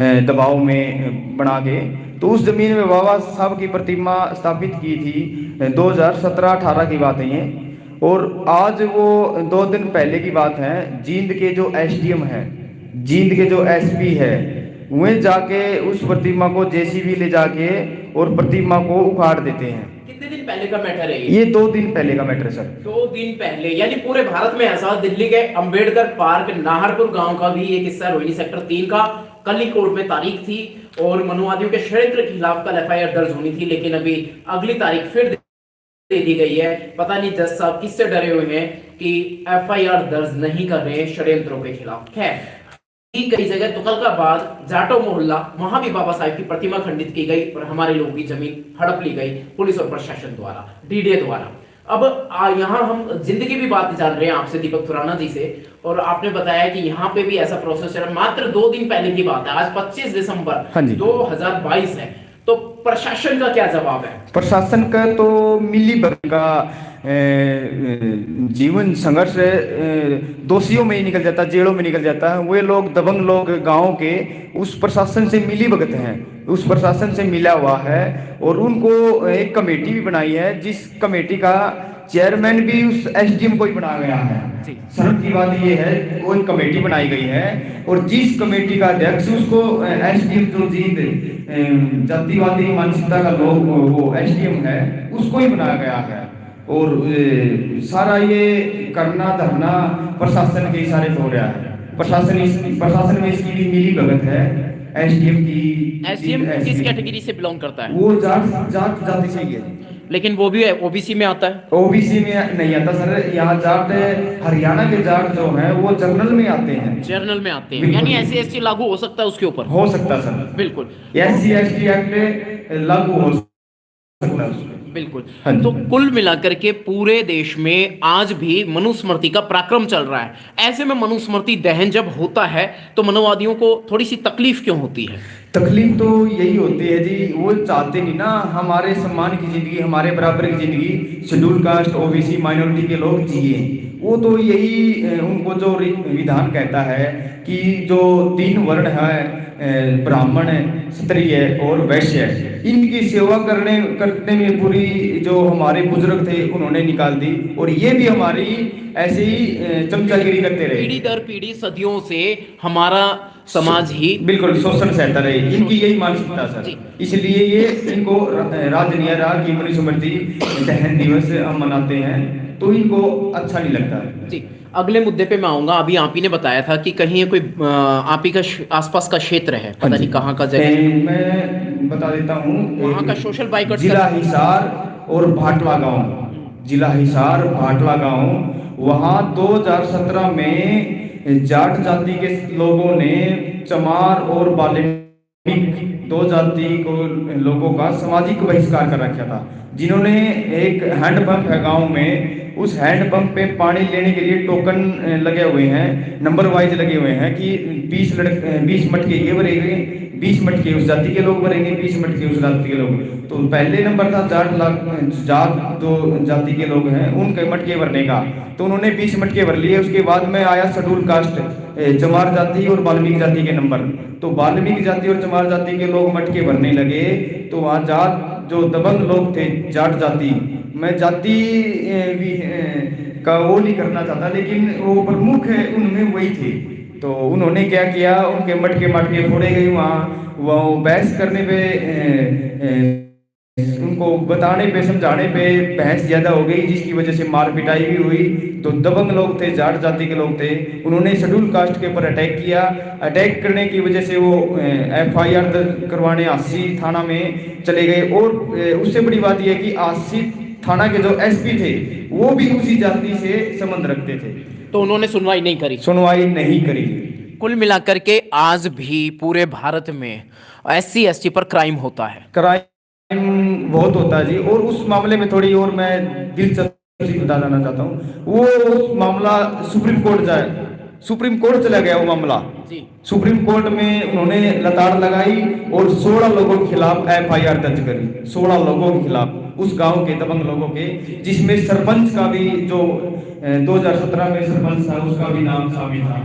दबाव में बना के, तो उस जमीन में बाबा साहब की प्रतिमा स्थापित की थी। 2017-18 की बात है ये। और आज वो 2 दिन पहले की बात है, जींद के जो एसडीएम है, जींद के जो एसपी है, वे जाके उस प्रतिमा को जेसीबी ले जाके और प्रतिमा को उखाड़ देते हैं। कितने दिन पहले का मैटर है ये 2 दिन पहले का मैटर है सर। 2 दिन पहले, यानी पूरे भारत में ऐसा। दिल्ली के अंबेडकर पार्क नाहरपुर गांव का भी एक हिस्सा, रोहिणी सेक्टर 3 का। कल ही कोर्ट में तारीख थी और मनुवादियों के षड्यंत्र के खिलाफ कल एफआईआर दर्ज होनी थी, लेकिन अभी अगली तारीख फिर दे दी गई है। पता नहीं जज साहब किससे डरे हुए हैं कि एफआईआर दर्ज नहीं कर रहे षड्यंत्रों के खिलाफ। खैर, कई जगह तुगलकाबाद, जाटो मोहल्ला, वहां भी बाबा साहब की प्रतिमा खंडित की गई और हमारे लोगों की जमीन हड़प ली गई पुलिस और प्रशासन द्वारा, डीडीए द्वारा। अब यहाँ हम जिंदगी भी बात जान रहे हैं आपसे, दीपक खुराना जी से, और आपने बताया कि यहाँ पे भी ऐसा प्रोसेस चल रहा है। मात्र 2 दिन पहले की बात है, आज 25 दिसंबर 2022 है। तो प्रशासन का क्या जवाब है? प्रशासन का तो मिली भगत का जीवन संघर्ष दोषियों में ही निकल जाता है, जेलों में निकल जाता है। वे लोग, दबंग लोग गांव के, उस प्रशासन से मिली भगत हैं, उस प्रशासन से मिला हुआ है। और उनको एक कमेटी भी बनाई है, जिस कमेटी का चेयरमैन भी उस एसडीएम को ही बनाया गया है। शर्म की बात यह है, वो एक कमेटी बनाई गई है और जिस कमेटी का अध्यक्ष, उसको एसडीएम जो जींद जातिवादी मानसिकता का लोग, वो एसडीएम है, उसको ही बनाया गया है। और सारा ये करना धरना प्रशासन के इशारे पे हो रहा है। प्रशासन में इसकी भी मिली भगत है। एसडीएम की, एसडीएम किस कैटेगरी से बिलोंग करता है? वो जाट जाति से ही है, लेकिन वो भी ओबीसी में आता है। ओबीसी में नहीं आता सर। यहाँ जाट, हरियाणा के जाट जो है वो जनरल में आते हैं, जनरल में आते हैं, यानी एससी एसटी लागू हो सकता है उसके ऊपर? हो सकता है सर, बिल्कुल। एससी एसटी एक्ट लागू हो सकता है, बिल्कुल। तो कुल मिलाकर के पूरे देश में आज भी मनुस्मृति का पराक्रम चल रहा है। ऐसे में मनुस्मृति दहन जब होता है तो मनुवादियों को थोड़ी सी तकलीफ क्यों होती है? तकलीफ तो यही होती है जी, वो चाहते नहीं ना हमारे सम्मान की जिंदगी, हमारे बराबर की जिंदगी शेड्यूल कास्ट, ओबीसी, माइनॉरिटी के लोग जिए। वो तो यही उनको जो विधान कहता है कि जो 3 वर्ण है, ब्राह्मण, क्षत्रिय और वैश्य, इनकी सेवा करने में पूरी जो हमारे बुजुर्ग थे उन्होंने निकाल दी। और ये भी हमारी ऐसे ही चमचागिरी करते रहे, पीढ़ी दर पीढ़ी सदियों से हमारा समाज ही बिल्कुल शोषण सहता रहे। इनकी यही मानसिकता सर, इसलिए ये इनको राजनीय रहा कि मनुस्मृति दहन दिवस हम मनाते हैं, तो इनको अच्छा नहीं लगता है जी। अगले मुद्दे पे मैं आऊंगा। अभी आप ही ने बताया था कि कहीं कोई आप ही का आसपास का क्षेत्र है, पता नहीं कहाँ का जगह, मैं बता देता हूँ। वहाँ का सोशल बाइकआउट, जिला हिसार और भाटला गांव, जिला हिसार भाटला गांव, वहाँ 2017 में जाट जाति के लोगों ने चमार और वाल्मीकि 2 जाति को लोगों का सामाजिक बहिष्कार कर रखा था, जिन्होंने एक हैंडपंप है गांव में, उस हैंडपंप पे पानी लेने के लिए टोकन लगे हुए हैं, नंबर वाइज लगे हुए हैं कि 20 मटके ये भरेंगे, 20 मटके उस जाति के लोग भरेंगे, 20 मटके उस जाति के लोग। तो पहले नंबर था जाट जो जाति के लोग हैं उनके मटके भरने का, तो उन्होंने 20 मटके भर लिए। उसके बाद में आया शेड्यूल कास्ट, चमार जाति और वाल्मीकि जाति के नंबर, तो वाल्मीकि जाति और चमार जाति के लोग मटके भरने लगे। तो वहाँ जाट जो दबंग लोग थे, जाट जाति, मैं जाति का वो नहीं करना चाहता, लेकिन वो प्रमुख उनमें वही थे। तो उन्होंने क्या किया, उनके मटके फोड़े गए। वहाँ वो बहस करने पे, उनको बताने पे, समझाने पे बहस ज्यादा हो गई, जिसकी वजह से मार पिटाई भी हुई। तो दबंग लोग थे, जाट जाति के लोग थे, उन्होंने शेड्यूल कास्ट के ऊपर अटैक किया। अटैक करने की वजह से वो एफआईआर करवाने आसी थाना में चले गए। और उससे बड़ी बात यह कि आसी थाना के जो एसपी थे वो भी उसी जाति से संबंध रखते थे, तो उन्होंने सुनवाई नहीं करी। कुल मिलाकर के आज भी पूरे भारत में एससी एसटी पर क्राइम होता है, क्राइम बहुत होता है जी। और उस मामले में थोड़ी और मैं दिलचस्पी बता देना चाहता हूँ। वो मामला सुप्रीम कोर्ट चला गया वो मामला जी। सुप्रीम कोर्ट में उन्होंने लताड़ लगाई और 16 लोगों के खिलाफ एफआईआर दर्ज करी, 16 लोगों के खिलाफ, उस गांव के दबंग लोगों के, जिसमें सरपंच का भी, जो 2017 में सरपंच था, उसका भी नाम शामिल था।